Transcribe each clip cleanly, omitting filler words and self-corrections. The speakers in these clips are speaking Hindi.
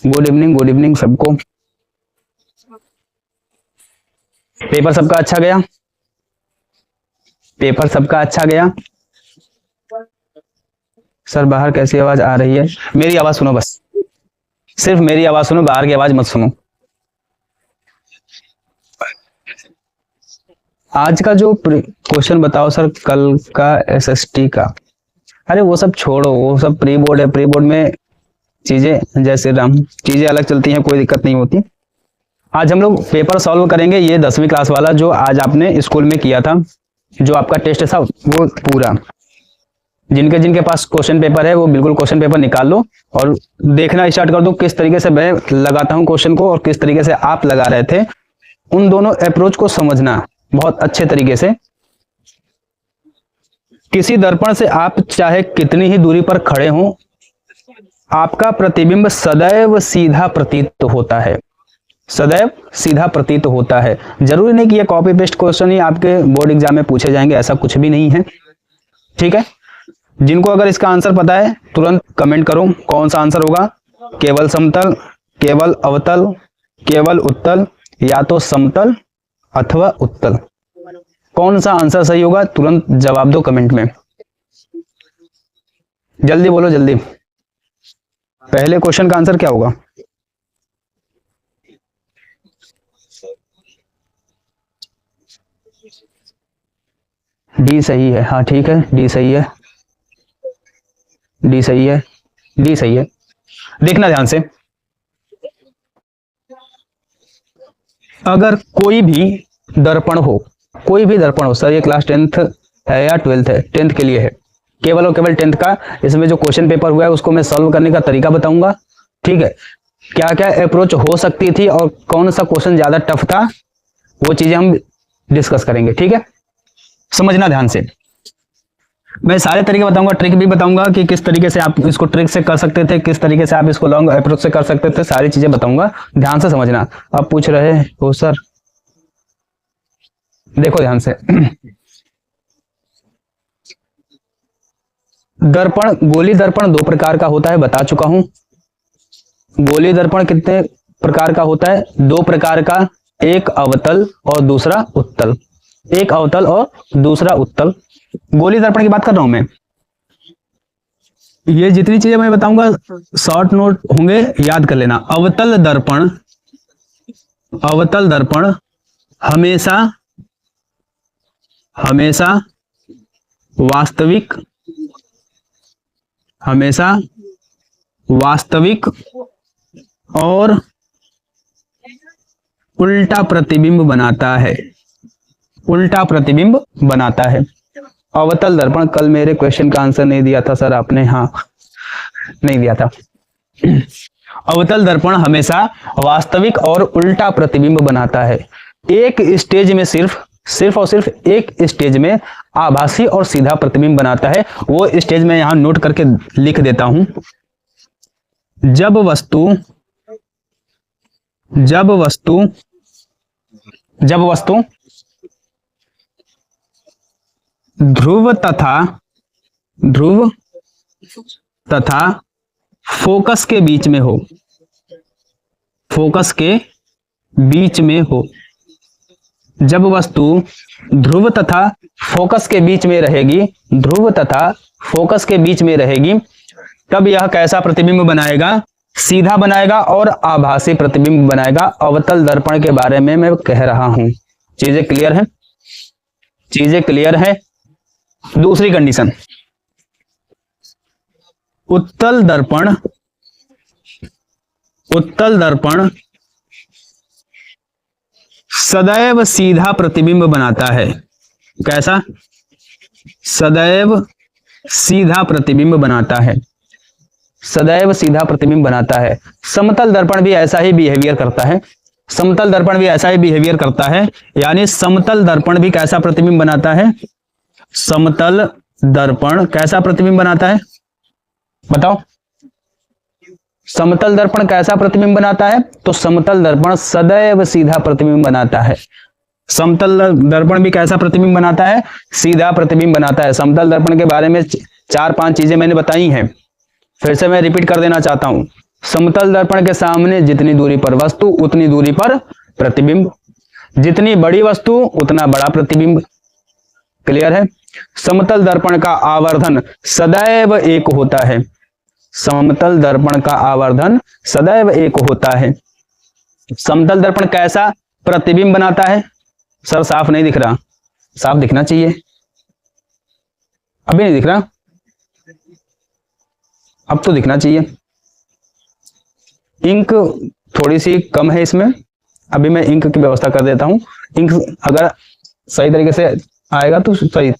गुड इवनिंग सबको। पेपर सबका अच्छा गया? पेपर सबका अच्छा गया? सर बाहर कैसी आवाज आ रही है? मेरी आवाज सुनो बस, सिर्फ मेरी आवाज सुनो, बाहर की आवाज मत सुनो। आज का जो क्वेश्चन बताओ सर, कल का एसएसटी का। अरे वो सब छोड़ो, वो सब प्री बोर्ड है, प्री बोर्ड में चीजें जैसे राम चीजें अलग चलती हैं, कोई दिक्कत नहीं होती। आज हम लोग पेपर सॉल्व करेंगे, ये 10वीं क्लास वाला जो आज आपने स्कूल में किया था, जो आपका टेस्ट था वो पूरा। जिनके जिनके पास क्वेश्चन पेपर है वो बिल्कुल क्वेश्चन पेपर निकाल लो और देखना स्टार्ट कर दो किस तरीके से मैं लगाता हूं क्वेश्चन को और किस तरीके से आप लगा रहे थे। उन दोनों अप्रोच को समझना बहुत अच्छे तरीके से। किसी दर्पण से आप चाहे कितनी ही दूरी पर खड़े हों, आपका प्रतिबिंब सदैव सीधा प्रतीत होता है, सदैव सीधा प्रतीत होता है। जरूरी नहीं कि ये कॉपी पेस्ट क्वेश्चन ही आपके बोर्ड एग्जाम में पूछे जाएंगे, ऐसा कुछ भी नहीं है। ठीक है, जिनको अगर इसका आंसर पता है तुरंत कमेंट करो कौन सा आंसर होगा। केवल समतल, केवल अवतल, केवल उत्तल, या तो समतल अथवा उत्तल। कौन सा आंसर सही होगा तुरंत जवाब दो कमेंट में, जल्दी बोलो जल्दी। पहले क्वेश्चन का आंसर क्या होगा? डी सही है। हाँ ठीक है, डी सही है, डी सही है, डी सही है। देखना ध्यान से, अगर कोई भी दर्पण हो, कोई भी दर्पण हो, सर ये क्लास 10th है या 12th है? 10th के लिए है, केवल और केवल 10th का। इसमें जो क्वेश्चन पेपर हुआ है उसको मैं सॉल्व करने का तरीका बताऊंगा। ठीक है, क्या क्या अप्रोच हो सकती थी और कौन सा क्वेश्चन ज्यादा टफ था, वो चीजें हम डिस्कस करेंगे। ठीक है, समझना ध्यान से। मैं सारे तरीके बताऊंगा, ट्रिक भी बताऊंगा कि किस तरीके से आप इसको ट्रिक से कर सकते थे, किस तरीके से आप इसको लॉन्ग अप्रोच से कर सकते थे, सारी चीजें बताऊंगा, ध्यान से समझना। अब पूछ रहे हो सर, देखो ध्यान से। दर्पण, गोली दर्पण 2 प्रकार का होता है, बता चुका हूं। गोली दर्पण कितने प्रकार का होता है? 2 प्रकार का, एक अवतल और दूसरा उत्तल, एक अवतल और दूसरा उत्तल। गोली दर्पण की बात कर रहा हूं मैं। ये जितनी चीजें मैं बताऊंगा शॉर्ट नोट होंगे, याद कर लेना। अवतल दर्पण, अवतल दर्पण हमेशा हमेशा वास्तविक, हमेशा वास्तविक और उल्टा प्रतिबिंब बनाता है, उल्टा प्रतिबिंब बनाता है। अवतल दर्पण, कल मेरे क्वेश्चन का आंसर नहीं दिया था सर आपने? हाँ नहीं दिया था। अवतल दर्पण हमेशा वास्तविक और उल्टा प्रतिबिंब बनाता है। एक स्टेज में सिर्फ और सिर्फ एक स्टेज में आभासी और सीधा प्रतिबिंब बनाता है। वो स्टेज में यहां नोट करके लिख देता हूं। जब वस्तु ध्रुव तथा फोकस के बीच में हो, फोकस के बीच में हो, जब वस्तु ध्रुव तथा फोकस के बीच में रहेगी, ध्रुव तथा फोकस के बीच में रहेगी, तब यह कैसा प्रतिबिंब बनाएगा? सीधा बनाएगा और आभासी प्रतिबिंब बनाएगा। अवतल दर्पण के बारे में मैं कह रहा हूं। चीजें क्लियर है? चीजें क्लियर है? दूसरी कंडीशन, उत्तल दर्पण, उत्तल दर्पण सदैव सीधा प्रतिबिंब बनाता है। कैसा? सदैव सीधा प्रतिबिंब बनाता है, सदैव सीधा प्रतिबिंब बनाता है। समतल दर्पण भी ऐसा ही बिहेवियर करता है, समतल दर्पण भी ऐसा ही बिहेवियर करता है। यानी समतल दर्पण भी कैसा प्रतिबिंब बनाता है? समतल दर्पण कैसा प्रतिबिंब बनाता है? बताओ, समतल दर्पण कैसा प्रतिबिंब बनाता है? तो समतल दर्पण सदैव सीधा प्रतिबिंब बनाता है। समतल दर्पण भी कैसा प्रतिबिंब बनाता है? सीधा प्रतिबिंब बनाता है। समतल दर्पण के बारे में 4-5 चीजें मैंने बताई हैं, फिर से मैं रिपीट कर देना चाहता हूं। समतल दर्पण के सामने जितनी दूरी पर वस्तु उतनी दूरी पर प्रतिबिंब, जितनी बड़ी वस्तु उतना बड़ा प्रतिबिंब। क्लियर है? समतल दर्पण का आवर्धन सदैव एक होता है। समतल दर्पण का आवर्धन सदैव एक होता है। समतल दर्पण कैसा प्रतिबिंब बनाता है? सर साफ नहीं दिख रहा, साफ दिखना चाहिए। अभी नहीं दिख रहा, अब तो दिखना चाहिए। इंक थोड़ी सी कम है इसमें, अभी मैं इंक की व्यवस्था कर देता हूं। इंक अगर सही तरीके से आएगा तो सही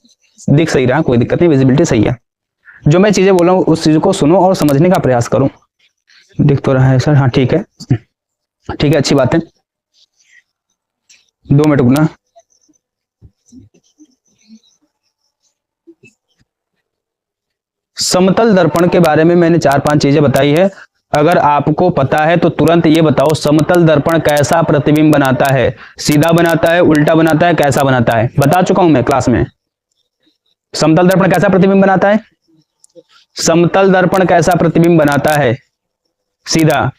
दिख सही रहा, कोई दिक्कत नहीं, विजिबिलिटी सही है। जो मैं चीजें बोल रहा हूं उस चीज को सुनो और समझने का प्रयास करो। दिख तो रहा है सर? हाँ ठीक है, ठीक है, अच्छी बात है। 2 मिनट रुकना। समतल दर्पण के बारे में मैंने 4-5 चीजें बताई है। अगर आपको पता है तो तुरंत ये बताओ, समतल दर्पण कैसा प्रतिबिंब बनाता है? सीधा बनाता है, उल्टा बनाता है, कैसा बनाता है? बता चुका हूं मैं क्लास में। समतल दर्पण कैसा प्रतिबिंब बनाता है? समतल दर्पण कैसा प्रतिबिंब बनाता है? सीधा,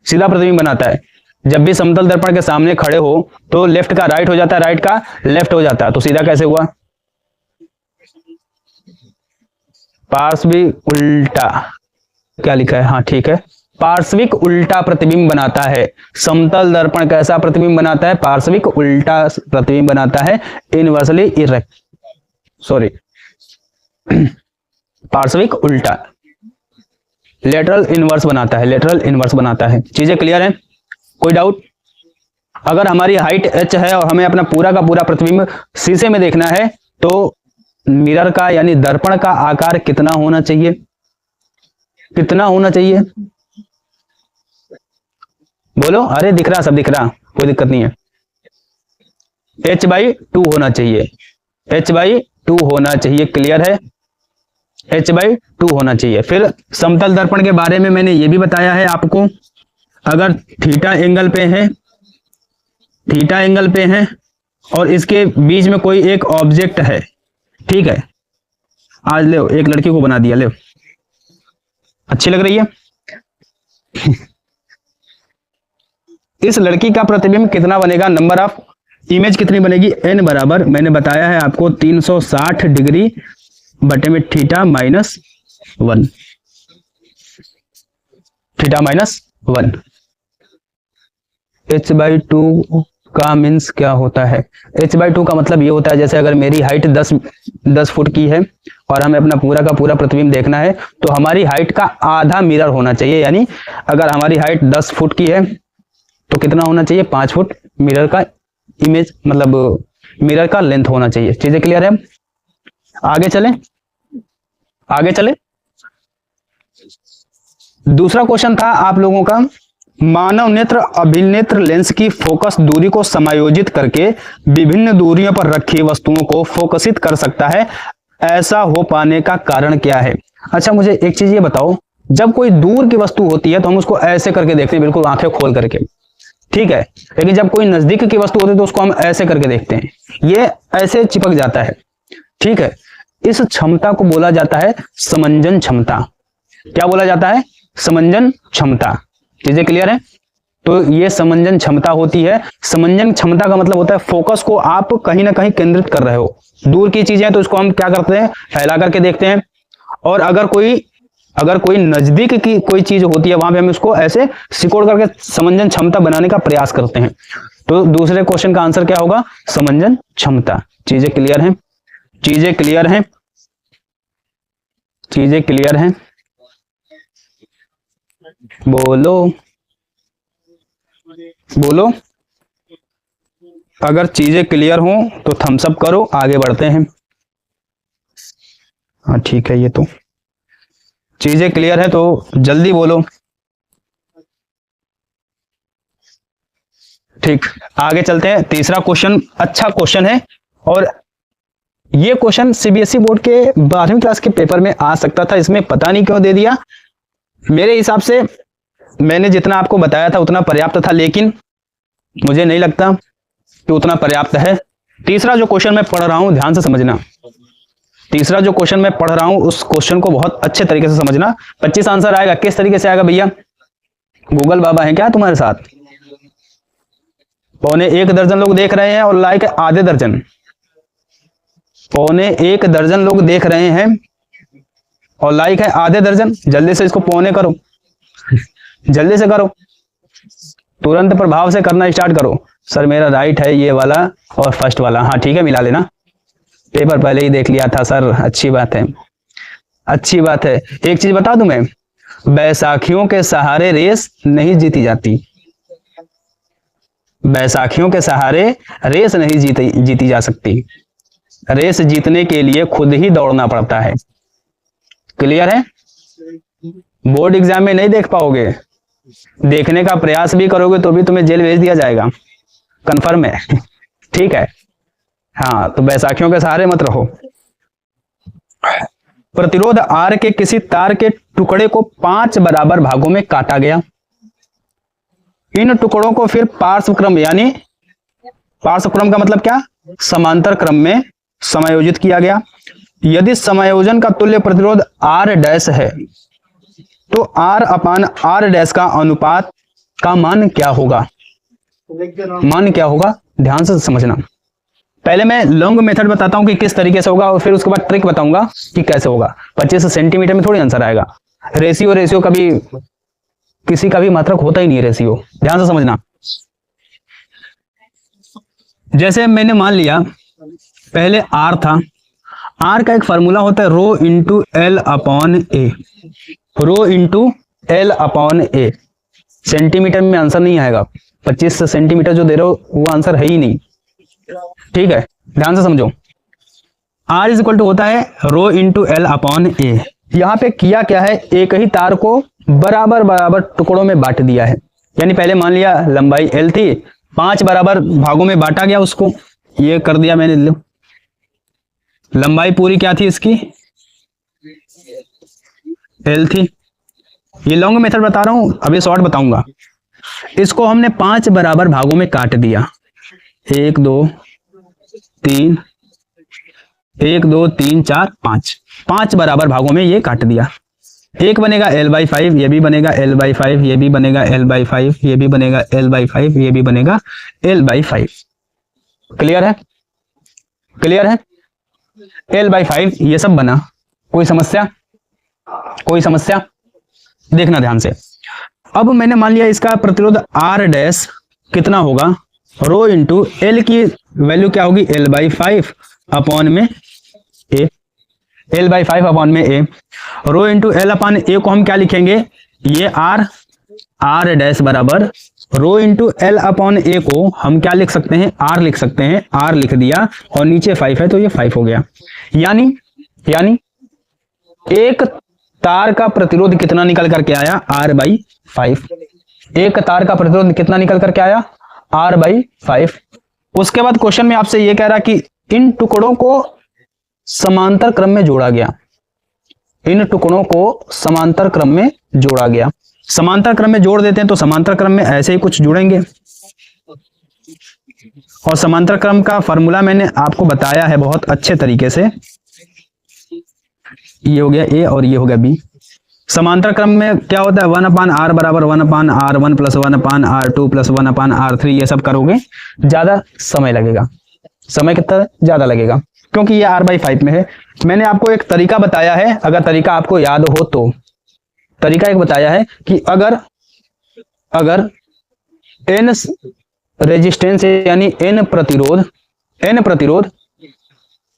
सीधा प्रतिबिंब बनाता है। जब भी समतल दर्पण के सामने खड़े हो तो लेफ्ट का राइट हो जाता है, राइट का लेफ्ट हो जाता है, तो सीधा कैसे हुआ? पार्श्विक उल्टा, क्या लिखा है? हाँ ठीक है, पार्श्विक उल्टा प्रतिबिंब बनाता है। समतल दर्पण कैसा प्रतिबिंब बनाता है? पार्श्विक उल्टा प्रतिबिंब बनाता है। इनवर्सली इरेक्ट, सॉरी, पार्श्विक उल्टा, लेटरल इनवर्स बनाता है, लेटरल इनवर्स बनाता है। चीजें क्लियर हैं? कोई डाउट? अगर हमारी हाइट h है और हमें अपना पूरा का पूरा प्रतिबिंब शीशे में देखना है तो मिरर का यानी दर्पण का आकार कितना होना चाहिए? कितना होना चाहिए? बोलो। अरे दिख रहा, सब दिख रहा, कोई दिक्कत नहीं है। h/2 होना चाहिए, h/2 होना चाहिए। क्लियर है? h/2 होना चाहिए। फिर समतल दर्पण के बारे में मैंने ये भी बताया है आपको, अगर थीटा एंगल पे है, थीटा एंगल पे है और इसके बीच में कोई एक ऑब्जेक्ट है, ठीक है, आज ले एक लड़की को बना दिया, ले, अच्छी लग रही है। इस लड़की का प्रतिबिंब कितना बनेगा? नंबर ऑफ इमेज कितनी बनेगी? n बराबर, मैंने बताया है आपको, 360 डिग्री बटे में थीटा -1, थीटा -1। h/2 का मीन्स क्या होता है? h/2 का मतलब ये होता है, जैसे अगर मेरी हाइट 10 फुट की है और हमें अपना पूरा का पूरा प्रतिबिंब देखना है तो हमारी हाइट का आधा मिरर होना चाहिए। यानी अगर हमारी हाइट 10 फुट की है तो कितना होना चाहिए? 5 फुट मिरर का इमेज, मतलब मिरर का लेंथ होना चाहिए। चीजें क्लियर है? आगे चले, आगे चले। दूसरा क्वेश्चन था आप लोगों का, मानव नेत्र अभिनेत्र लेंस की फोकस दूरी को समायोजित करके विभिन्न दूरियों पर रखी वस्तुओं को फोकसित कर सकता है, ऐसा हो पाने का कारण क्या है? अच्छा मुझे एक चीज ये बताओ, जब कोई दूर की वस्तु होती है तो हम उसको ऐसे करके देखते हैं, बिल्कुल आंखें खोल करके, ठीक है, लेकिन जब कोई नजदीक की वस्तु होती है तो उसको हम ऐसे करके देखते हैं, ये ऐसे चिपक जाता है, ठीक है। इस क्षमता को बोला जाता है समंजन क्षमता। क्या बोला जाता है? समंजन क्षमता। चीजें क्लियर है? तो ये समंजन क्षमता होती है। समंजन क्षमता का मतलब होता है फोकस को आप कहीं ना कहीं केंद्रित कर रहे हो, दूर की चीजें तो इसको हम क्या करते हैं? फैला करके देखते हैं, और अगर कोई नजदीक की कोई चीज होती है वहां पे हम उसको ऐसे सिकोड़ करके समंजन क्षमता बनाने का प्रयास करते हैं। तो दूसरे क्वेश्चन का आंसर क्या होगा? समंजन क्षमता। चीजें क्लियर हैं? चीजें क्लियर हैं? चीजें क्लियर हैं? बोलो बोलो। अगर चीजें क्लियर हो तो थम्स अप करो, आगे बढ़ते हैं। हाँ ठीक है, ये तो चीजें क्लियर है तो जल्दी बोलो। ठीक, आगे चलते हैं। तीसरा क्वेश्चन अच्छा क्वेश्चन है, और ये क्वेश्चन सीबीएसई बोर्ड के 12वीं क्लास के पेपर में आ सकता था, इसमें पता नहीं क्यों दे दिया। मेरे हिसाब से मैंने जितना आपको बताया था उतना पर्याप्त था, लेकिन मुझे नहीं लगता कि उतना पर्याप्त है। तीसरा जो क्वेश्चन मैं पढ़ रहा हूं, ध्यान से समझना, तीसरा जो क्वेश्चन मैं पढ़ रहा हूं उस क्वेश्चन को बहुत अच्छे तरीके से समझना। 25 आंसर आएगा। किस तरीके से आएगा भैया? गूगल बाबा है क्या तुम्हारे साथ? 1.25 दर्जन लोग देख रहे हैं और लाइक है आधे दर्जन। 1.25 दर्जन लोग देख रहे हैं और लाइक है आधे दर्जन। जल्दी से इसको पौने करो, जल्दी से करो, तुरंत प्रभाव से करना स्टार्ट करो। सर मेरा राइट है ये वाला और फर्स्ट वाला, हाँ ठीक है मिला लेना, पेपर पहले ही देख लिया था सर। अच्छी बात है, अच्छी बात है। एक चीज बता दूं मैं, बैसाखियों के सहारे रेस नहीं जीती जाती। बैसाखियों के सहारे रेस नहीं जीती जा सकती। रेस जीतने के लिए खुद ही दौड़ना पड़ता है। क्लियर है? बोर्ड एग्जाम में नहीं देख पाओगे, देखने का प्रयास भी करोगे तो भी तुम्हें जेल भेज दिया जाएगा, कंफर्म है। ठीक है, हाँ तो बैसाखियों के सहारे मत रहो। प्रतिरोध आर के किसी तार के टुकड़े को 5 बराबर भागों में काटा गया। इन टुकड़ों को फिर पार्श्व क्रम, यानी पार्श्व क्रम का मतलब क्या, समांतर क्रम में समायोजित किया गया। यदि समायोजन का तुल्य प्रतिरोध आर डैश है तो आर अपान आर डैश का अनुपात का मान क्या होगा? मान क्या होगा, ध्यान से समझना। पहले मैं लॉन्ग मेथड बताता हूं कि किस तरीके से होगा और फिर उसके बाद ट्रिक बताऊंगा कि कैसे होगा। 25 सेंटीमीटर में थोड़ी आंसर आएगा। रेशियो कभी किसी का भी मात्रक होता ही नहीं है रेशियो, ध्यान से समझना। जैसे मैंने मान लिया पहले आर था, आर का एक फार्मूला होता है रो इंटू एल अपॉन ए, रो इंटू एल अपॉन ए। सेंटीमीटर में आंसर नहीं आएगा, 25 सेंटीमीटर जो दे रहे हो वो आंसर है ही नहीं। ठीक है, ध्यान से समझो। आर इज इक्वल टू होता है रो इंटू एल अपॉन ए। यहां पे किया क्या है, एक ही तार को बराबर बराबर टुकड़ों में बांट दिया है। यानी पहले मान लिया लंबाई एल थी, 5 बराबर भागों में बांटा गया उसको, ये कर दिया मैंने। लो लंबाई पूरी क्या थी इसकी, एल थी। ये लॉन्ग मेथड बता रहा हूं, अभी शॉर्ट बताऊंगा। इसको हमने 5 बराबर भागों में काट दिया, 1 2 3 1 2 3 4 5, 5 बराबर भागों में ये काट दिया। एक बनेगा L/5, ये भी बनेगा L/5, ये भी बनेगा L/5, ये भी बनेगा L/5, ये भी बनेगा L/5। क्लियर है? क्लियर है? L/5 ये सब बना। कोई समस्या? कोई समस्या? देखना ध्यान से। अब मैंने मान लिया इसका प्रतिरोध R डैश कितना होगा, रो इंटू एल की वैल्यू क्या होगी, L/5 अपॉन में ए, L/5 अपॉन में ए। रो इंटू एल अपॉन ए को हम क्या लिखेंगे, ये R डैश बराबर रो इंटू एल अपॉन ए को हम क्या लिख सकते हैं, R लिख सकते हैं। R लिख दिया और नीचे 5 है तो ये 5 हो गया। यानी एक तार का प्रतिरोध कितना निकल करके आया, R/5। एक तार का प्रतिरोध कितना निकल करके आया, R/5। उसके बाद क्वेश्चन में आपसे ये कह रहा कि इन टुकड़ों को समांतर क्रम में जोड़ा गया। इन टुकड़ों को समांतर क्रम में जोड़ा गया। समांतर क्रम में जोड़ देते हैं तो समांतर क्रम में ऐसे ही कुछ जुड़ेंगे। और समांतर क्रम का फॉर्मूला मैंने आपको बताया है बहुत अच्छे तरीके से। ये हो गया ए और ये हो गया बी। समांतर क्रम में क्या होता है, 1/r बराबर 1/r1 plus 1/r2 plus 1/r3। ये सब करोगे ज्यादा समय लगेगा। समय कितना ज्यादा लगेगा क्योंकि ये R/5 में है। मैंने आपको एक तरीका बताया है, अगर तरीका आपको याद हो तो। तरीका एक बताया है कि अगर n रेजिस्टेंस यानी n प्रतिरोध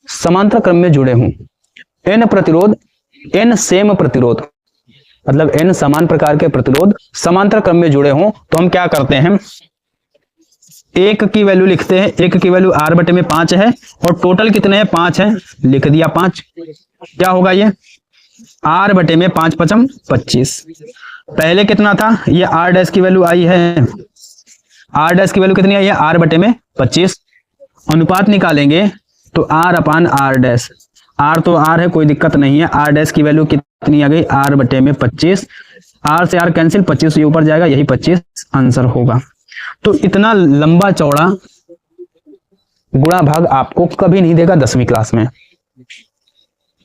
समांतर क्रम में जुड़े हों, n सेम प्रतिरोध मतलब n समान प्रकार के प्रतिरोध समांतर क्रम में जुड़े हों तो हम क्या करते हैं, एक की वैल्यू लिखते हैं। एक की वैल्यू R/5 है और टोटल कितने हैं, 5 है, लिख दिया 5। क्या होगा ये, R/5 5 25। पहले कितना था, ये R डैश की वैल्यू आई है, R डैश की वैल्यू कितनी आई है, R/25। अनुपात निकालेंगे तो R/R डैश, R तो R है कोई दिक्कत नहीं है। R डैश की वैल्यू कितनी आ गई, R/25। R से R कैंसिल, 25 ये ऊपर जाएगा, यही 25 आंसर होगा। तो इतना लंबा चौड़ा गुणा भाग आपको कभी नहीं देगा 10वीं क्लास में,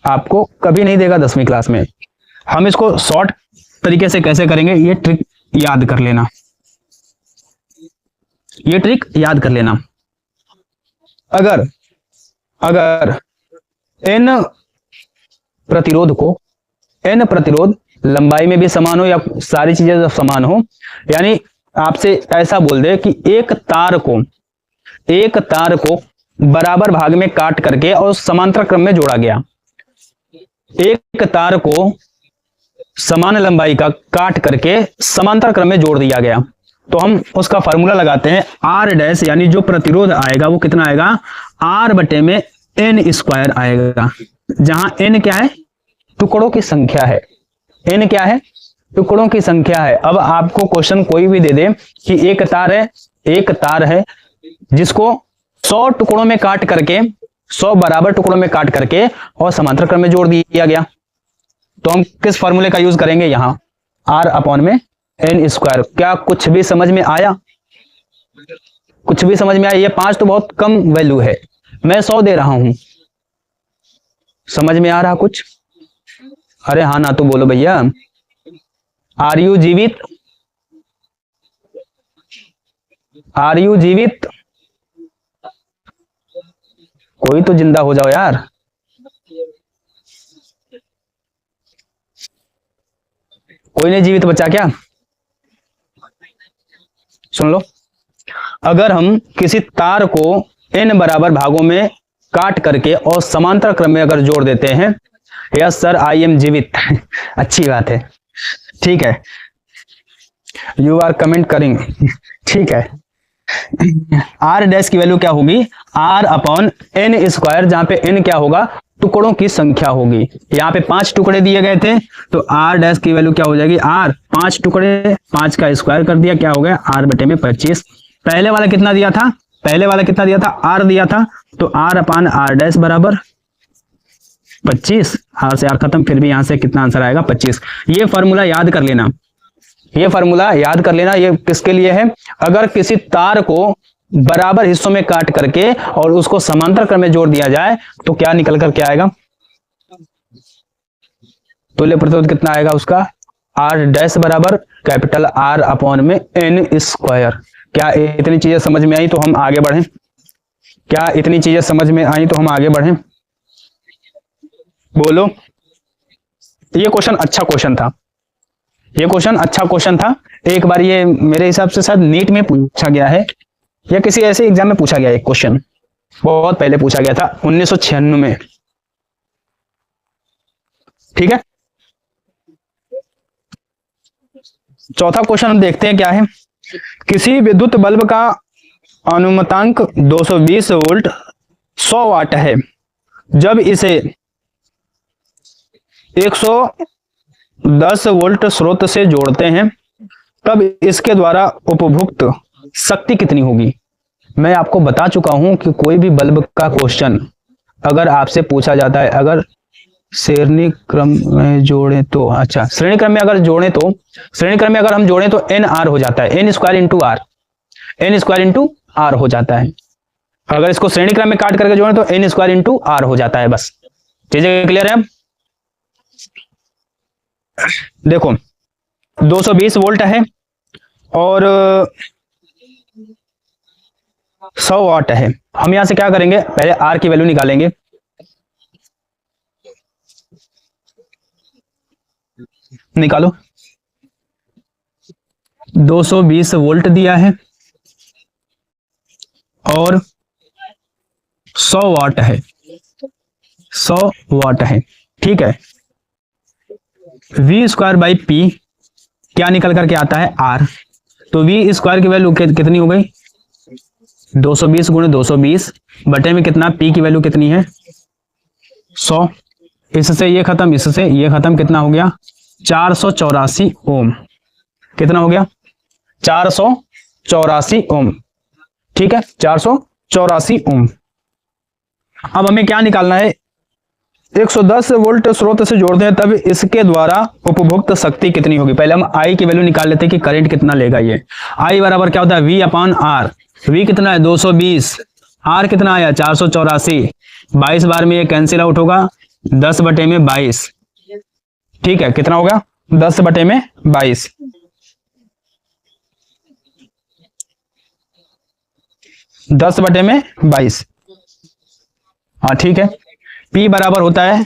आपको कभी नहीं देगा 10वीं क्लास में। हम इसको शॉर्ट तरीके से कैसे करेंगे, ये ट्रिक याद कर लेना, ये ट्रिक याद कर लेना। अगर n प्रतिरोध लंबाई में भी समान हो या सारी चीजें जब समान हो, यानी आपसे ऐसा बोल दे कि एक तार को बराबर भाग में काट करके और समांतर क्रम में जोड़ा गया, एक तार को समान लंबाई का काट करके समांतर क्रम में जोड़ दिया गया, तो हम उसका फार्मूला लगाते हैं आर डैश, यानी जो प्रतिरोध आएगा वो कितना आएगा, आर बटे में एन स्क्वायर आएगा, जहां एन क्या है, टुकड़ों की संख्या है। एन क्या है, टुकड़ों की संख्या है। अब आपको क्वेश्चन कोई भी दे दे कि एक तार है जिसको 100 टुकड़ों में काट करके, 100 बराबर टुकड़ों में काट करके और समांतर क्रम में जोड़ दिया गया, तो हम किस फॉर्मूले का यूज करेंगे, यहां आर अपॉन में एन स्क्वायर। क्या कुछ भी समझ में आया, कुछ भी समझ में आया? ये 5 तो बहुत कम वैल्यू है, मैं 100 दे रहा हूं, समझ में आ रहा कुछ? अरे हाँ ना तो बोलो भैया। आर यू जीवित, आर यू जीवित? कोई तो जिंदा हो जाओ यार। कोई नहीं जीवित बचा क्या? सुन लो, अगर हम किसी तार को n बराबर भागों में काट करके और समांतर क्रम में अगर जोड़ देते हैं, यस सर आई एम जीवित अच्छी बात है, ठीक है, यू आर कमेंट करिंग, ठीक है। आर डैश की वैल्यू क्या होगी, आर अपॉन एन स्क्वायर, जहां पे एन क्या होगा, टुकड़ों की संख्या होगी। यहाँ पे 5 टुकड़े दिए गए थे, तो आर डैश की वैल्यू क्या हो जाएगी, आर 5 टुकड़े, 5 का स्क्वायर कर दिया, क्या हो गया, आर बटे में 25। पहले वाला कितना दिया था, आर दिया था, तो आर अपॉन आर डैश बराबर 25, आर से आर खत्म, फिर भी यहां से कितना आंसर आएगा, 25। ये फॉर्मूला याद कर लेना, ये किसके लिए है, अगर किसी तार को बराबर हिस्सों में काट करके और उसको समांतर क्रम में जोड़ दिया जाए तो क्या निकल कर क्या आएगा, तुल्य प्रतिरोध कितना आएगा उसका, आर डैश बराबर कैपिटल आर अपॉन में एन स्क्वायर। क्या इतनी चीजें समझ में आई तो हम आगे बढ़ें, बोलो। ये क्वेश्चन अच्छा क्वेश्चन था, एक बार ये मेरे हिसाब से शायद नीट में पूछा गया है या किसी ऐसे एग्जाम में पूछा गया, एक क्वेश्चन बहुत पहले पूछा गया था 1996 में, ठीक है। चौथा क्वेश्चन हम देखते हैं क्या है, किसी विद्युत बल्ब का अनुमतांक 220 वोल्ट 100 वाट है, जब इसे 110 वोल्ट स्रोत से जोड़ते हैं तब इसके द्वारा उपभुक्त शक्ति कितनी होगी। मैं आपको बता चुका हूं कि कोई भी बल्ब का क्वेश्चन अगर आपसे पूछा जाता है, अगर श्रेणी क्रम में जोड़ें तो, अच्छा श्रेणी क्रम में अगर हम जोड़ें तो एन आर हो जाता है, एन स्क्वायर इंटू आर हो जाता है। अगर इसको श्रेणी क्रम में काट करके जोड़ें तो एन स्क्वायर इंटू आर हो जाता है। बस चीजें क्लियर है? देखो 220 वोल्ट है और 100 वाट है। हम यहां से क्या करेंगे, पहले आर की वैल्यू निकालेंगे। निकालो, 220 वोल्ट दिया है और 100 वाट है, 100 वाट है, ठीक है। वी स्क्वायर बाई पी क्या निकल करके आता है, आर। तो वी स्क्वायर की वैल्यू कितनी हो गई, 220 गुणे 220 बटे में कितना, पी की वैल्यू कितनी है 100। इससे ये खत्म, इससे ये खत्म, कितना हो गया 484 ओम। कितना हो गया 484 ओम, ठीक है 484 ओम। अब हमें क्या निकालना है, 110 वोल्ट स्रोत से जोड़ते हैं तब इसके द्वारा उपभोक्त शक्ति कितनी होगी। पहले हम आई की वैल्यू निकाल लेते हैं कि करंट कितना लेगा ये। आई बराबर क्या होता है, वी अपॉन आर। वी कितना है 220, आर कितना आया 484, 22 बार में ये कैंसिल आउट होगा, 10 बटे में 22, ठीक है। कितना होगा 10 बटे में 22। 10/22। हाँ ठीक है। P बराबर होता है,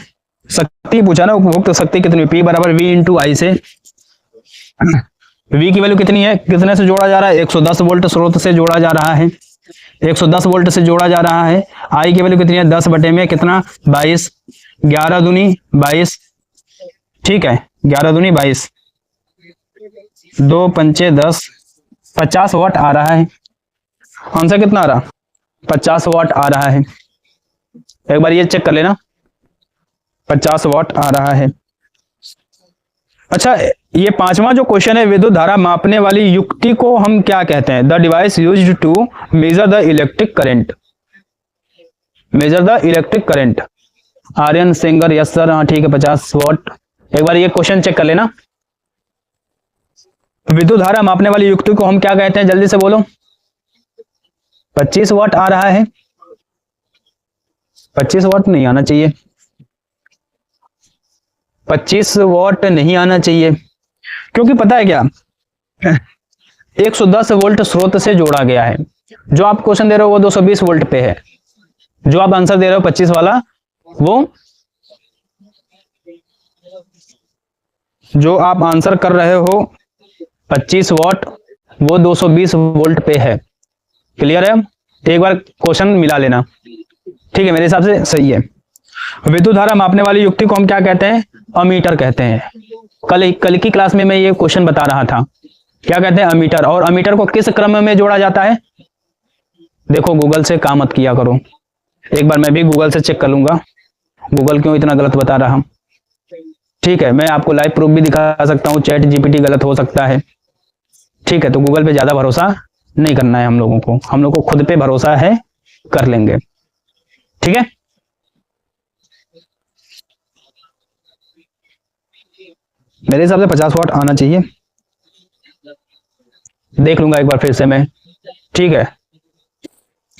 शक्ति पूछा ना, उपभोक्त शक्ति कितनी, P बराबर V इंटू आई से। V की वैल्यू कितनी है, कितने से जोड़ा जा रहा है, 110 वोल्ट स्रोत से जोड़ा जा रहा है, 110 वोल्ट से जोड़ा जा रहा है। I की वैल्यू कितनी है, 10/कितना 22, 11 दूनी 22, ठीक है, 11 दूनी 22, 2 पंचे 10, 50 वाट आ रहा है। आंसर कितना आ रहा, 50 वाट आ रहा है। एक बार ये चेक कर लेना, 50 वाट आ रहा है। अच्छा, ये पांचवा जो क्वेश्चन है, विद्युत धारा मापने वाली युक्ति को हम क्या कहते हैं, the device used to measure the electric current, measure the electric current. Aryan Singer, yes sir, हाँ ठीक है, 50 वाट। एक बार ये क्वेश्चन चेक कर लेना, विद्युत धारा मापने वाली युक्ति को हम क्या कहते हैं, जल्दी से बोलो। 25 वाट आ रहा है, 25 वाट नहीं आना चाहिए, 25 वाट नहीं आना चाहिए, क्योंकि पता है क्या, 110 वोल्ट स्रोत से जोड़ा गया है। जो आप क्वेश्चन दे रहे हो वो 220 वोल्ट पे है, जो आप आंसर दे रहे हो 25 वाला, वो जो आप आंसर कर रहे हो 25 वाट, वो 220 वोल्ट पे है। क्लियर है? एक बार क्वेश्चन मिला लेना, ठीक है, मेरे हिसाब से सही है। विद्युत धारा मापने वाली युक्ति को हम क्या कहते हैं, अमीटर कहते हैं। कल की क्लास में मैं ये क्वेश्चन बता रहा था, क्या कहते हैं, अमीटर। और अमीटर को किस क्रम में जोड़ा जाता है, देखो गूगल से काम मत किया करो, एक बार मैं भी गूगल से चेक कर लूंगा, गूगल क्यों इतना गलत बता रहा। ठीक है, मैं आपको लाइव प्रूफ भी दिखा सकता हूँ, चैट जीपीटी गलत हो सकता है, ठीक है, तो गूगल पे ज्यादा भरोसा नहीं करना है हम लोगों को, हम लोग को खुद पे भरोसा है, कर लेंगे, ठीक है। मेरे हिसाब से 50 वाट आना चाहिए, देख लूंगा एक बार फिर से मैं, ठीक है।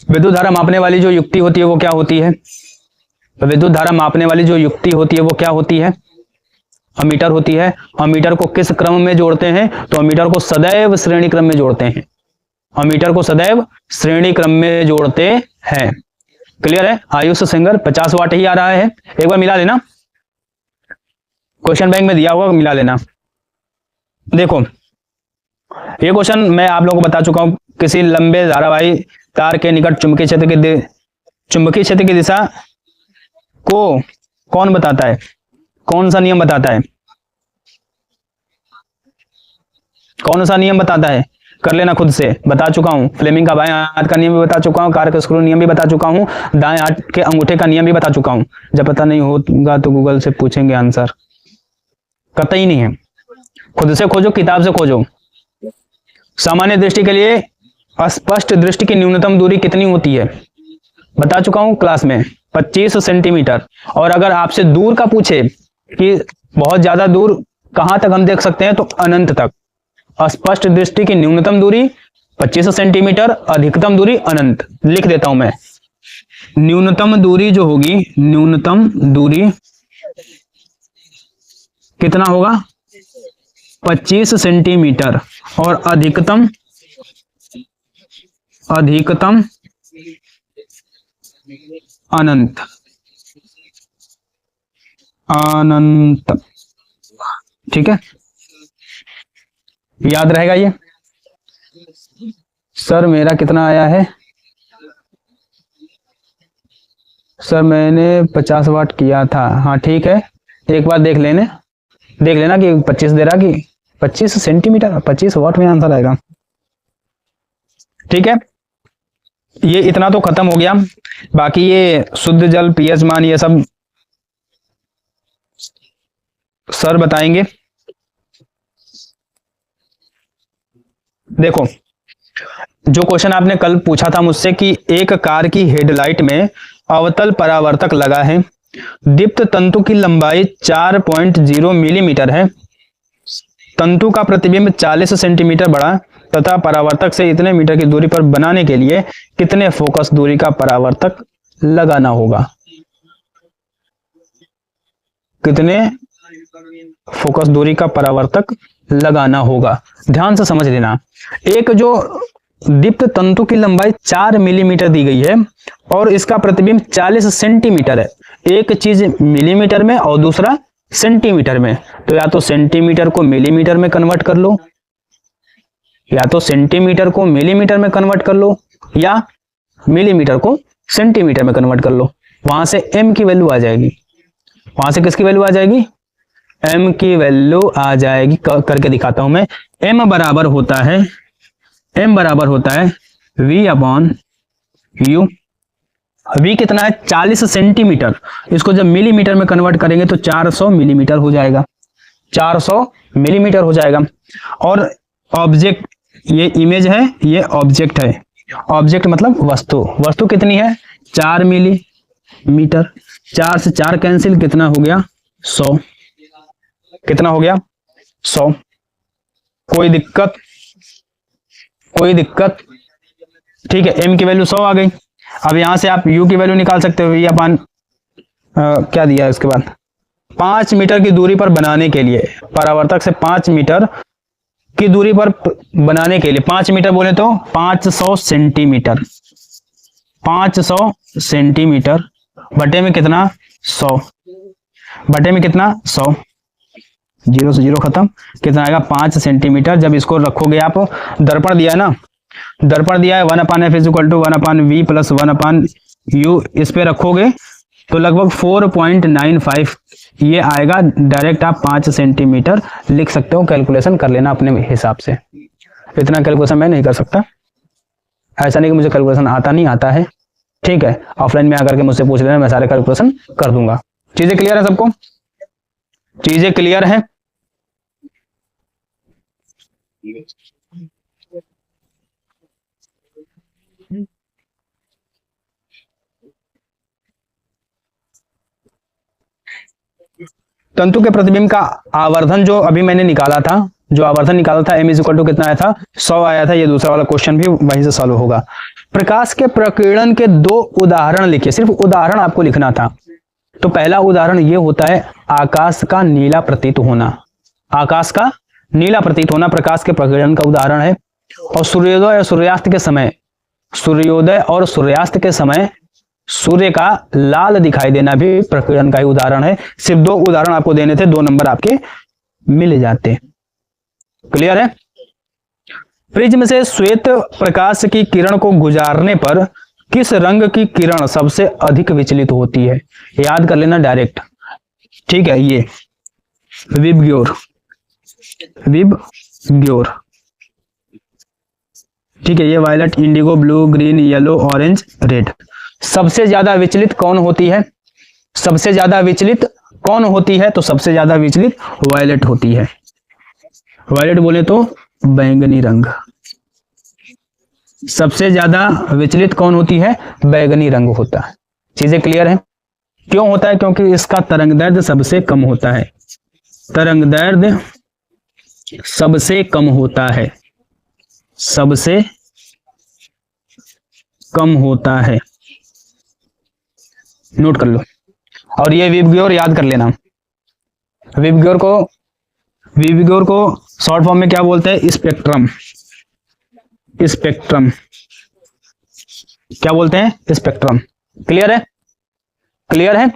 विद्युत धारा मापने वाली जो युक्ति होती है वो क्या होती है, विद्युत धारा मापने वाली जो युक्ति होती है वो क्या होती है, अमीटर होती है। अमीटर को किस क्रम में जोड़ते हैं, तो अमीटर को सदैव श्रेणी क्रम में जोड़ते हैं, अमीटर को सदैव श्रेणी क्रम में जोड़ते हैं। क्लियर है? आयुष सिंगर 50 वाट ही आ रहा है, एक बार मिला लेना, क्वेश्चन बैंक में दिया हुआ, मिला लेना। देखो ये क्वेश्चन मैं आप लोगों को बता चुका हूं, किसी लंबे धारावाही तार के निकट चुंबकीय क्षेत्र की दिशा को कौन बताता है, कौन सा नियम बताता है, कौन सा नियम बताता है, कर लेना खुद से, बता चुका हूं। फ्लेमिंग का बाएं हाथ का नियम भी बता चुका हूं, कारक स्क्रू नियम भी बता चुका हूं, दाएं हाथ के अंगूठे का नियम भी बता चुका हूं। जब पता नहीं होगा तो गूगल से पूछेंगे आंसर, कतई नहीं है, खुद से खोजो, किताब से खोजो। सामान्य दृष्टि के लिए स्पष्ट दृष्टि की न्यूनतम दूरी कितनी होती है, बता चुका हूं क्लास में, 25 सेंटीमीटर। और अगर आपसे दूर का पूछे कि बहुत ज्यादा दूर कहां तक हम देख सकते हैं, तो अनंत तक। स्पष्ट दृष्टि की न्यूनतम दूरी 25 सेंटीमीटर, अधिकतम दूरी अनंत। लिख देता हूं मैं, न्यूनतम दूरी जो होगी, न्यूनतम दूरी कितना होगा, 25 सेंटीमीटर, और अधिकतम अनंत, ठीक है, याद रहेगा ये। सर मेरा कितना आया है, सर मैंने 50 वाट किया था, हाँ ठीक है, एक बार देख लेना कि 25 दे रहा कि 25 सेंटीमीटर, 25 वाट में आंसर आएगा, ठीक है। ये इतना तो खत्म हो गया, बाकी ये शुद्ध जल, पीएच मान, ये सब सर बताएंगे। देखो जो क्वेश्चन आपने कल पूछा था मुझसे कि एक कार की हेडलाइट में अवतल परावर्तक लगा है, दीप्त तंतु की लंबाई 4.0 मिलीमीटर है, तंतु का प्रतिबिंब 40 सेंटीमीटर बड़ा तथा परावर्तक से इतने मीटर की दूरी पर बनाने के लिए कितने फोकस दूरी का परावर्तक लगाना होगा, कितने फोकस दूरी का परावर्तक लगाना होगा। ध्यान से समझ लेना, एक जो दीप्त तंतु की लंबाई 4 मिलीमीटर दी गई है और इसका प्रतिबिंब 40 सेंटीमीटर है। एक चीज मिलीमीटर में और दूसरा सेंटीमीटर में, तो या तो सेंटीमीटर को मिलीमीटर में कन्वर्ट कर लो, या तो सेंटीमीटर को मिलीमीटर में कन्वर्ट कर लो, या मिलीमीटर को सेंटीमीटर में कन्वर्ट कर लो। वहां से m की वैल्यू आ जाएगी। वहां से किसकी वैल्यू आ जाएगी? m की वैल्यू आ जाएगी। करके दिखाता हूं मैं। m बराबर होता है v अपॉन u। v कितना है? 40 सेंटीमीटर। इसको जब मिलीमीटर में कन्वर्ट करेंगे तो 400 मिलीमीटर हो जाएगा। 400 मिलीमीटर हो जाएगा। और ऑब्जेक्ट, ये इमेज है, ये ऑब्जेक्ट है। ऑब्जेक्ट मतलब वस्तु। वस्तु कितनी है? 4 मिलीमीटर। 4 से 4 कैंसिल, कितना हो गया? 100। कितना हो गया? 100। कोई दिक्कत? ठीक है, m की वैल्यू 100 आ गई। अब यहां से आप u की वैल्यू निकाल सकते हो। ये अपन क्या दिया है उसके बाद? 5 मीटर की दूरी पर बनाने के लिए, परावर्तक से 5 मीटर की दूरी पर बनाने के लिए, 5 मीटर बोले तो 500 सेंटीमीटर। 500 सेंटीमीटर बटे में कितना? 100। बटे में कितना? 100। 0 से 0 खत्म। कितना आएगा? 5 सेंटीमीटर। जब इसको रखोगे आप, दर्पण दिया है ना, दर्पण दिया है 1/f = 1/v + 1/u, इस पे रखोगे तो लगभग 4.95 ये आएगा। डायरेक्ट आप 5 सेंटीमीटर लिख सकते हो। कैलकुलेशन कर लेना अपने हिसाब से। इतना कैलकुलेशन मैं नहीं कर सकता। ऐसा नहीं कि मुझे कैलकुलेशन आता है। ठीक है, ऑफलाइन में आकर के मुझसे पूछ लेना, मैं सारे कैलकुलेशन कर दूंगा। चीजें क्लियर है सबको? चीजें क्लियर है? तंतु के प्रतिबिंब का आवर्धन जो अभी मैंने निकाला था, m = कितना आया था? 100 आया था। ये दूसरा वाला क्वेश्चन भी वहीं से सॉल्व होगा। प्रकाश के प्रकीर्णन के 2 उदाहरण लिखिए। सिर्फ उदाहरण आपको लिखना था। तो पहला उदाहरण ये होता है आकाश का नीला प्रतीत होना। आकाश का नीला प्रतीत होना प्रकाश के प्रकीर्णन का उदाहरण है। और सूर्योदय और सूर्यास्त के समय सूर्य का लाल दिखाई देना भी प्रकीर्णन का ही उदाहरण है। सिर्फ 2 उदाहरण आपको देने थे, 2 नंबर आपके मिल जाते। क्लियर है? प्रिज्म से श्वेत प्रकाश की किरण को गुजारने पर किस रंग की किरण सबसे अधिक विचलित होती है? याद कर लेना डायरेक्ट। ठीक है, ये विबग्योर। ठीक है, ये violet, indigo, blue, green, yellow, orange, red. सबसे ज्यादा विचलित कौन होती है? सबसे ज्यादा विचलित कौन होती है? तो सबसे ज्यादा विचलित वायलेट होती है। वायलेट बोले तो बैंगनी रंग। सबसे ज्यादा विचलित कौन होती है? बैंगनी रंग होता है। चीजें क्लियर है? क्यों होता है? क्योंकि इसका तरंग दैर्ध्य सबसे कम होता है। तरंग दैर्ध्य सबसे कम होता है। सबसे कम होता है। नोट कर लो। और ये विबग्योर याद कर लेना। विबग्योर को शॉर्ट फॉर्म में क्या बोलते हैं? स्पेक्ट्रम। क्या बोलते हैं? स्पेक्ट्रम। क्लियर है?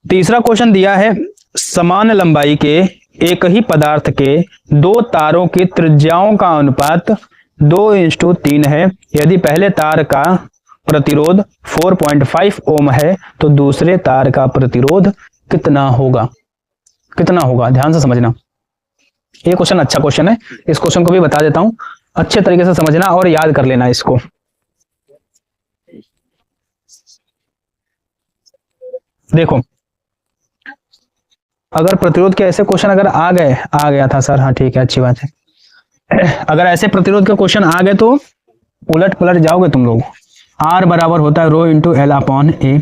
तीसरा क्वेश्चन दिया है समान लंबाई के एक ही पदार्थ के 2 तारों की त्रिज्याओं का अनुपात 2:3 है। यदि पहले तार का प्रतिरोध 4.5 ओम है तो दूसरे तार का प्रतिरोध कितना होगा? ध्यान से समझना। ये क्वेश्चन अच्छा क्वेश्चन है। इस क्वेश्चन को भी बता देता हूं, अच्छे तरीके से समझना और याद कर लेना इसको। देखो, अगर प्रतिरोध के ऐसे क्वेश्चन अगर आ गया था सर, हाँ ठीक है, अच्छी बात है। अगर ऐसे प्रतिरोध के क्वेश्चन आ गए तो उलट पलट जाओगे तुम लोग। R बराबर होता है ρ×L/A।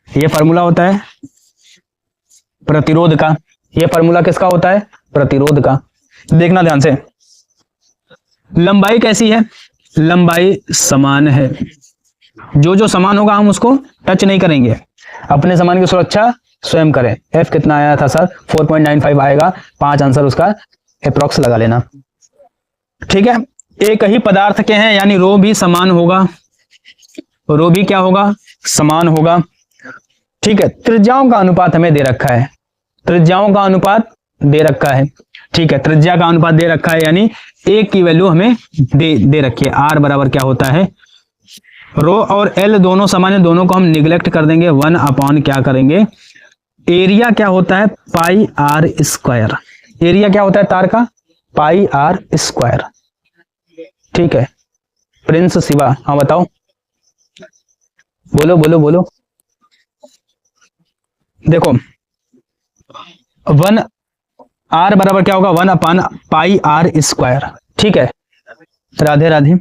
ये फार्मूला होता है प्रतिरोध का। ये फार्मूला किसका होता है? प्रतिरोध का। देखना ध्यान से। लंबाई कैसी है? लंबाई समान है। जो समान होगा हम उसको टच नहीं करेंगे। अपने समान की सुरक्षा स्वयं करें। F कितना आया था सर? 4.95 आएगा। 5 आंसर उसका अप्रोक्स लगा लेना। ठीक है, एक ही पदार्थ के हैं यानी रो भी समान होगा, रो भी क्या होगा, समान होगा। ठीक है, त्रिज्याओं का अनुपात हमें दे रखा है, त्रिज्याओं का अनुपात दे रखा है। ठीक है, त्रिज्या का अनुपात दे रखा है यानी एक की वैल्यू हमें दे रखी है। आर बराबर क्या होता है, रो और एल दोनों समान है, दोनों को हम निगलेक्ट कर देंगे, 1 अपॉन क्या करेंगे, एरिया क्या होता है, पाई आर स्क्वायर। एरिया क्या होता है तार का, पाई आर स्क्वायर। ठीक है, प्रिंस शिवा, हाँ बताओ, बोलो बोलो बोलो। देखो 1 आर बराबर क्या होगा, 1 अपान पाई आर स्क्वायर। ठीक है, राधे राधे।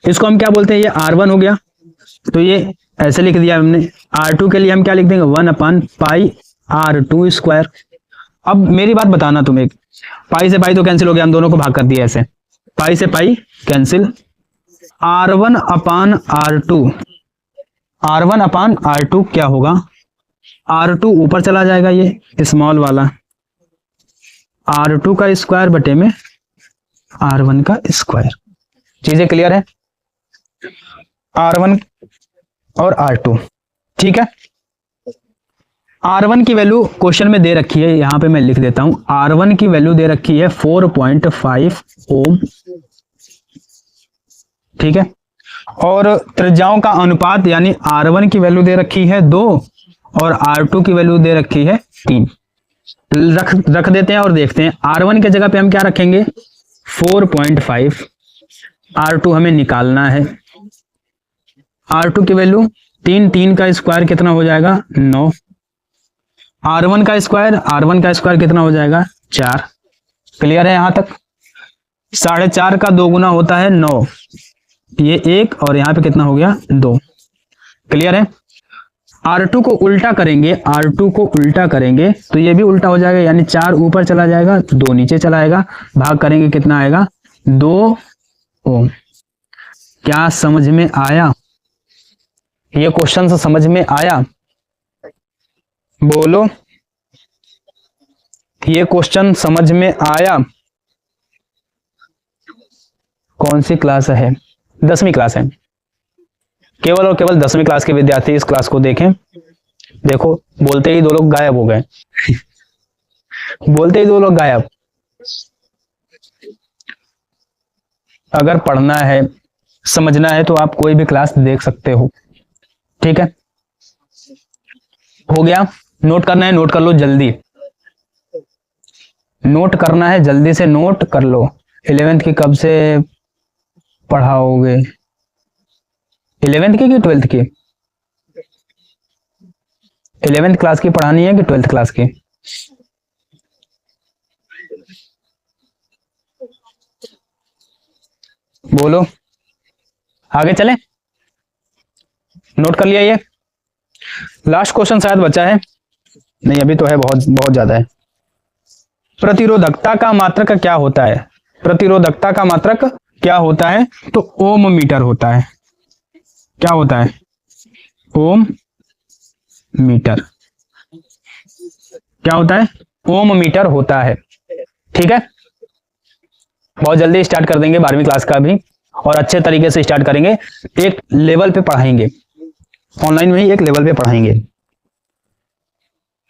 इसको हम क्या बोलते हैं, ये R1 हो गया, तो ये ऐसे लिख दिया हमने। R2 के लिए हम क्या लिख देंगे, 1 अपान पाई R2 स्क्वायर। अब मेरी बात बताना तुम, एक पाई से पाई तो कैंसिल हो गया, हम दोनों को भाग कर दिया ऐसे, पाई से पाई कैंसिल। R1 अपान R2, R1 अपान R2 क्या होगा, R2 ऊपर चला जाएगा, ये स्मॉल वाला, R2 का स्क्वायर बटे में R1 का स्क्वायर। चीजें क्लियर है, R1 और R2। ठीक है, R1 की वैल्यू क्वेश्चन में दे रखी है, यहां पे मैं लिख देता हूं, R1 की वैल्यू दे रखी है 4.5 ओम। ठीक है, और त्रिज्याओं का अनुपात यानी R1 की वैल्यू दे रखी है 2 और R2 की वैल्यू दे रखी है 3। रख देते हैं और देखते हैं। R1 के जगह पे हम क्या रखेंगे, 4.5, R2 हमें निकालना है, R2 की वैल्यू 3, 3 का स्क्वायर कितना हो जाएगा, 9। R1 का स्क्वायर कितना हो जाएगा, 4। क्लियर है यहां तक, 4.5 का 2 गुना होता है 9, ये 1 और यहां पे कितना हो गया, 2। क्लियर है। R2 को उल्टा करेंगे, R2 को उल्टा करेंगे तो ये भी उल्टा हो जाएगा, यानी 4 ऊपर चला जाएगा, 2 नीचे चला आएगा, भाग करेंगे कितना आएगा, 2 ओम। क्या समझ में आया, ये क्वेश्चन से समझ में आया, बोलो, ये क्वेश्चन समझ में आया। कौन सी क्लास है, 10वीं क्लास है, केवल और केवल 10वीं क्लास के विद्यार्थी इस क्लास को देखें। देखो बोलते ही 2 लोग गायब हो गए बोलते ही 2 लोग गायब। अगर पढ़ना है, समझना है तो आप कोई भी क्लास देख सकते हो। ठीक है, हो गया, नोट करना है, नोट कर लो जल्दी, नोट करना है जल्दी से, नोट कर लो। 11th की कब से पढ़ाओगे, 11th की कि 12th की, 11th क्लास की पढ़ानी है कि 12th क्लास की, बोलो, आगे चले। नोट कर लिया, ये लास्ट क्वेश्चन शायद बचा है, नहीं अभी तो है, बहुत बहुत ज्यादा है। प्रतिरोधकता का मात्रक क्या होता है, प्रतिरोधकता का मात्रक क्या होता है, तो ओम मीटर होता है। क्या होता है, ओम मीटर। क्या होता है, ओम मीटर होता है। ठीक है, बहुत जल्दी स्टार्ट कर देंगे 12वीं क्लास का भी, और अच्छे तरीके से स्टार्ट करेंगे, एक लेवल पे पढ़ाएंगे, ऑनलाइन में ही एक लेवल पे पढ़ाएंगे।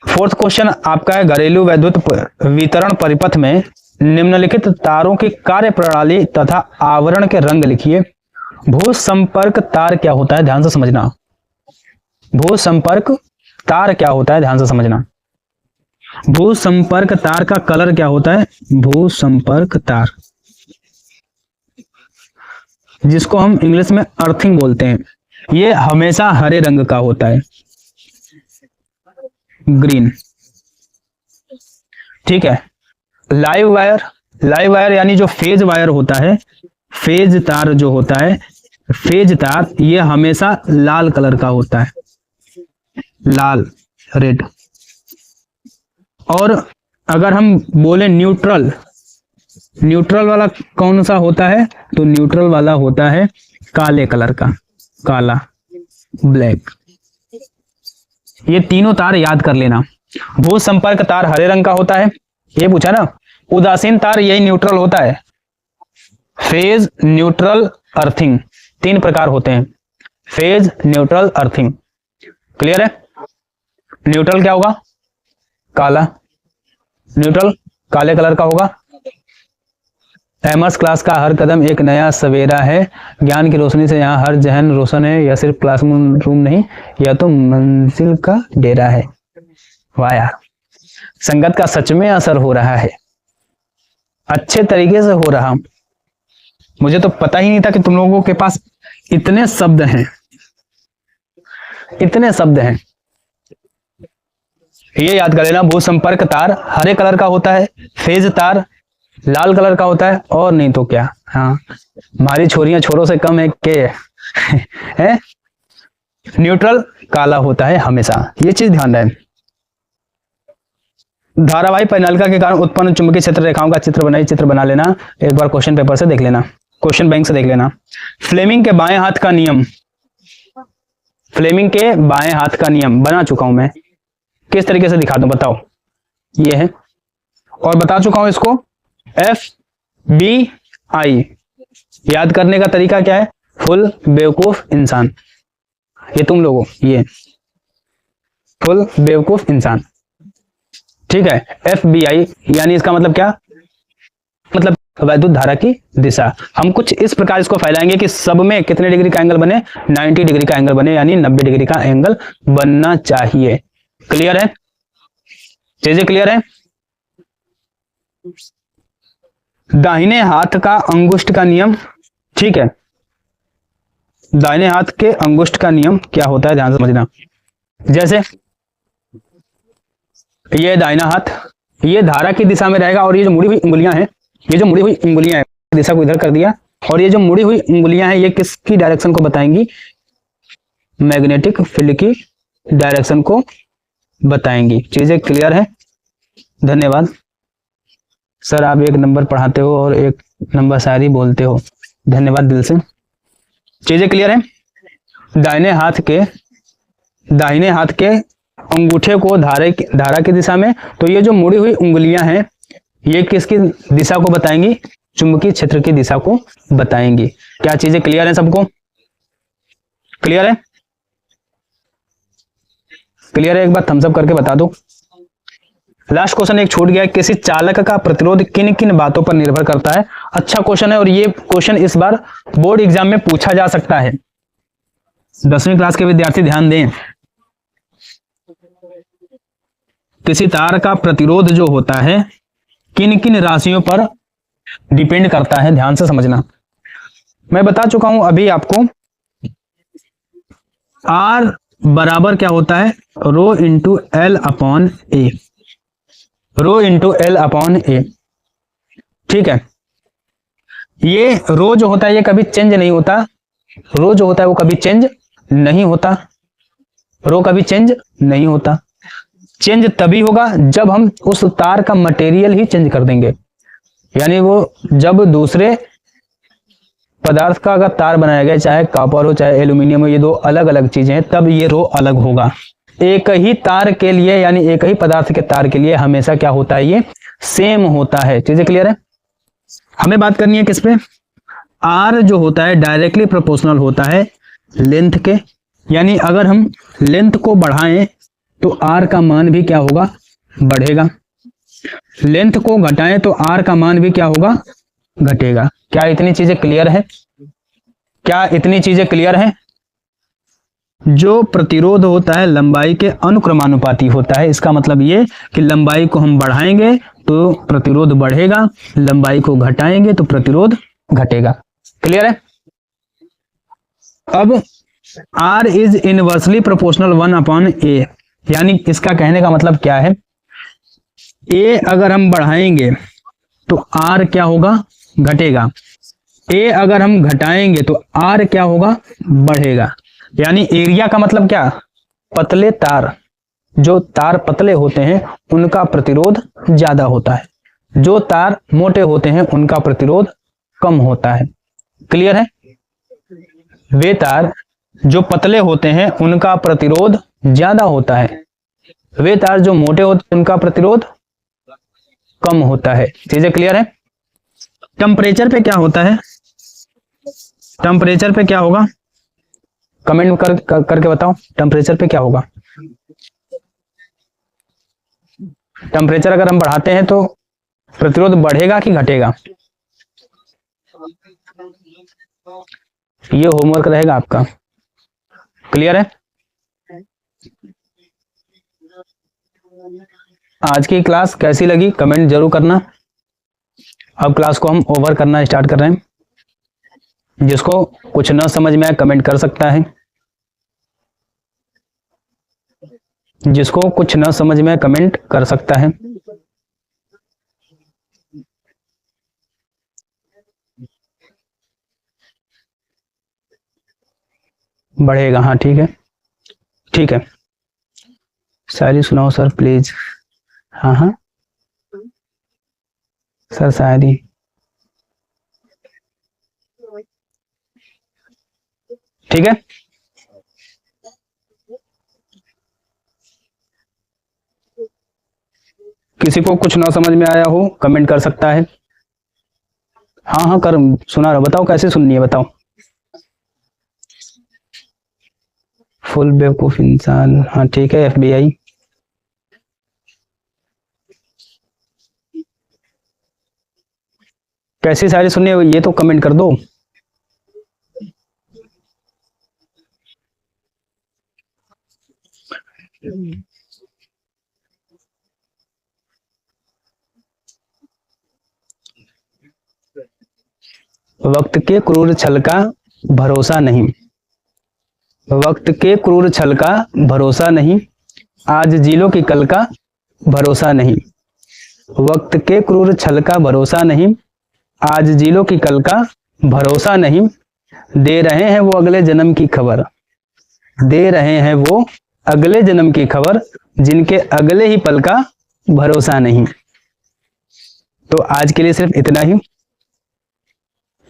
4th क्वेश्चन आपका है, घरेलू वैद्युत वितरण परिपथ में निम्नलिखित तारों की कार्य प्रणाली तथा आवरण के रंग लिखिए। भू संपर्क तार क्या होता है, ध्यान से समझना। भू संपर्क तार क्या होता है, ध्यान से समझना। भू संपर्क तार का कलर क्या होता है, भू संपर्क तार, जिसको हम इंग्लिश में अर्थिंग बोलते हैं, ये हमेशा हरे रंग का होता है, ग्रीन। ठीक है, लाइव वायर यानी जो फेज वायर होता है, फेज तार जो होता है, फेज तार ये हमेशा लाल कलर का होता है, लाल, रेड। और अगर हम बोले न्यूट्रल वाला कौन सा होता है, तो न्यूट्रल वाला होता है काले कलर का, काला, ब्लैक। ये तीनों तार याद कर लेना। भू संपर्क तार हरे रंग का होता है, ये पूछा ना। उदासीन तार यही न्यूट्रल होता है, फेज न्यूट्रल अर्थिंग, 3 प्रकार होते हैं। फेज न्यूट्रल अर्थिंग, क्लियर है? न्यूट्रल क्या होगा? काला, न्यूट्रल काले कलर का होगा। एमर्स क्लास का हर कदम एक नया सवेरा है, ज्ञान की रोशनी से यहाँ हर जहन रोशन है, यह सिर्फ क्लासरूम नहीं, यह तो मंजिल का डेरा है। वाह यार, संगत का सच में असर हो रहा है, अच्छे तरीके से हो रहा। मुझे तो पता ही नहीं था कि तुम लोगों के पास इतने शब्द हैं, इतने शब्द हैं। ये याद कर लेना, भू संपर्क तार हरे कलर का होता है, फेज तार लाल कलर का होता है, और नहीं तो क्या। हाँ, हमारी छोरियां छोरों से कम है के है? न्यूट्रल काला होता है हमेशा, ये चीज ध्यान रहे। धारावाही परिनालिका के कारण उत्पन्न चुंबकीय क्षेत्र रेखाओं का चित्र बनाइए। चित्र बना लेना, एक बार क्वेश्चन पेपर से देख लेना, क्वेश्चन बैंक से देख लेना। फ्लेमिंग के बाएं हाथ का नियम, फ्लेमिंग के बाएं हाथ का नियम बना चुका हूं मैं, किस तरीके से दिखा दूं बताओ? ये है, और बता चुका हूं इसको FBI। याद करने का तरीका क्या है? फुल बेवकूफ इंसान, ये तुम लोगों, ये फुल बेवकूफ इंसान, ठीक है। FBI यानी इसका मतलब क्या? मतलब वैद्युत धारा की दिशा। हम कुछ इस प्रकार इसको फैलाएंगे कि सब में कितने डिग्री का एंगल बने? 90 डिग्री का एंगल बने, यानी 90 डिग्री का एंगल बनना चाहिए। क्लियर है? चीजें क्लियर है? दाहिने हाथ का अंगुष्ठ का नियम, ठीक है। दाहिने हाथ के अंगुष्ठ का नियम क्या होता है, ध्यान से समझना। जैसे ये दाहिना हाथ, ये धारा की दिशा में रहेगा, और ये जो मुड़ी हुई उंगलियां हैं, ये जो मुड़ी हुई उंगलियां हैं, दिशा को इधर कर दिया, और ये जो मुड़ी हुई उंगलियां हैं, ये किसकी डायरेक्शन को बताएंगी? मैग्नेटिक फील्ड की डायरेक्शन को बताएंगी। चीजें क्लियर है? धन्यवाद सर, आप 1 नंबर पढ़ाते हो और 1 नंबर शायरी बोलते हो, धन्यवाद दिल से। चीजें क्लियर है? दाहिने हाथ के अंगूठे को धारा की दिशा में, तो ये जो मुड़ी हुई उंगलियां हैं, ये किसकी दिशा को बताएंगी? चुंबकीय क्षेत्र की दिशा को बताएंगी। क्या चीजें क्लियर है सबको? क्लियर है? क्लियर है? एक बार थम्स अप करके बता दो। लास्ट क्वेश्चन एक छूट गया, किसी चालक का प्रतिरोध किन किन बातों पर निर्भर करता है? अच्छा क्वेश्चन है, और ये क्वेश्चन इस बार बोर्ड एग्जाम में पूछा जा सकता है। 10वीं क्लास के विद्यार्थी ध्यान दें, किसी तार का प्रतिरोध जो होता है किन किन राशियों पर डिपेंड करता है, ध्यान से समझना। मैं बता चुका हूं अभी आपको, R बराबर क्या होता है? रो इंटू L अपॉन ए, रो इंटू L अपॉन ए, ठीक है। ये रो जो होता है ये कभी चेंज नहीं होता, रो जो होता है वो कभी चेंज नहीं होता, रो कभी चेंज नहीं होता। चेंज तभी होगा जब हम उस तार का मटेरियल ही चेंज कर देंगे, यानी वो जब दूसरे पदार्थ का अगर तार बनाया गया, चाहे कॉपर हो चाहे एल्यूमिनियम हो, ये 2 अलग अलग चीजें हैं, तब ये रो अलग होगा। एक ही तार के लिए, यानी एक ही पदार्थ के तार के लिए हमेशा क्या होता है? ये सेम होता है। चीजें क्लियर है? हमें बात करनी है किस पे? R जो होता है डायरेक्टली प्रोपोर्शनल होता है लेंथ के, यानी अगर हम लेंथ को बढ़ाएं तो R का मान भी क्या होगा? बढ़ेगा। लेंथ को घटाएं तो R का मान भी क्या होगा? घटेगा। क्या इतनी चीजें क्लियर है? क्या इतनी चीजें क्लियर है? जो प्रतिरोध होता है लंबाई के अनुक्रमानुपाती होता है, इसका मतलब ये कि लंबाई को हम बढ़ाएंगे तो प्रतिरोध बढ़ेगा, लंबाई को घटाएंगे तो प्रतिरोध घटेगा। क्लियर है? अब R is inversely proportional 1 upon a, यानी इसका कहने का मतलब क्या है? A अगर हम बढ़ाएंगे तो R क्या होगा? घटेगा। A अगर हम घटाएंगे तो R क्या होगा? बढ़ेगा। यानी एरिया का मतलब क्या? पतले तार, जो तार पतले होते हैं उनका प्रतिरोध ज्यादा होता है, जो तार मोटे होते हैं उनका प्रतिरोध कम होता है। क्लियर है? वे तार जो पतले होते हैं उनका प्रतिरोध ज्यादा होता है, वे तार जो मोटे होते हैं उनका प्रतिरोध कम होता है। चीजें क्लियर है? टेम्परेचर पे क्या होता है? टेम्परेचर पे क्या होगा, कमेंट करके बताओ, टेम्परेचर पे क्या होगा। टेम्परेचर अगर हम बढ़ाते हैं तो प्रतिरोध बढ़ेगा कि घटेगा, ये होमवर्क रहेगा आपका। क्लियर है? आज की क्लास कैसी लगी कमेंट जरूर करना। अब क्लास को हम ओवर करना स्टार्ट कर रहे हैं। जिसको कुछ न समझ में आए कमेंट कर सकता है, जिसको कुछ न समझ में आए कमेंट कर सकता है। बढ़ेगा, हाँ ठीक है, ठीक है। शायरी सुनाओ सर प्लीज। हाँ हाँ सर शायरी। ठीक है, किसी को कुछ ना समझ में आया हो कमेंट कर सकता है। हाँ हाँ कर सुना रहा, बताओ कैसे सुननी है बताओ। फुल बेवकूफ इंसान, हाँ ठीक है, FBI। कैसी शायरी सुननी है ये तो कमेंट कर दो। वक्त के क्रूर छल का भरोसा नहीं, वक्त के क्रूर छल का भरोसा नहीं, आज जी लो कि कल का भरोसा नहीं। वक्त के क्रूर छल का भरोसा नहीं, आज जी लो कि कल का भरोसा नहीं। दे रहे हैं वो अगले जन्म की खबर, दे रहे हैं वो अगले जन्म की खबर, जिनके अगले ही पल का भरोसा नहीं। तो आज के लिए सिर्फ इतना ही,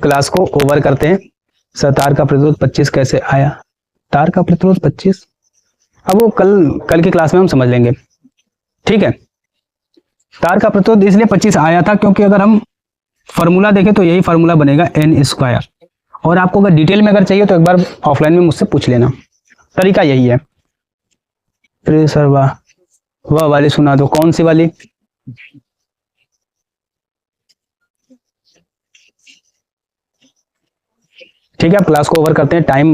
क्लास को ओवर करते हैं। सर तार का प्रतिरोध 25 कैसे आया, तार का प्रतिरोध 25, अब वो कल की क्लास में हम समझ लेंगे। ठीक है, तार का प्रतिरोध इसलिए 25 आया था क्योंकि अगर हम फॉर्मूला देखें तो यही फॉर्मूला बनेगा n²। और आपको अगर डिटेल में अगर चाहिए तो एक बार ऑफलाइन में मुझसे पूछ लेना, तरीका यही है। फिर सर वह वाली सुना दो, कौन सी वाली? ठीक है, क्लास को ओवर करते हैं, टाइम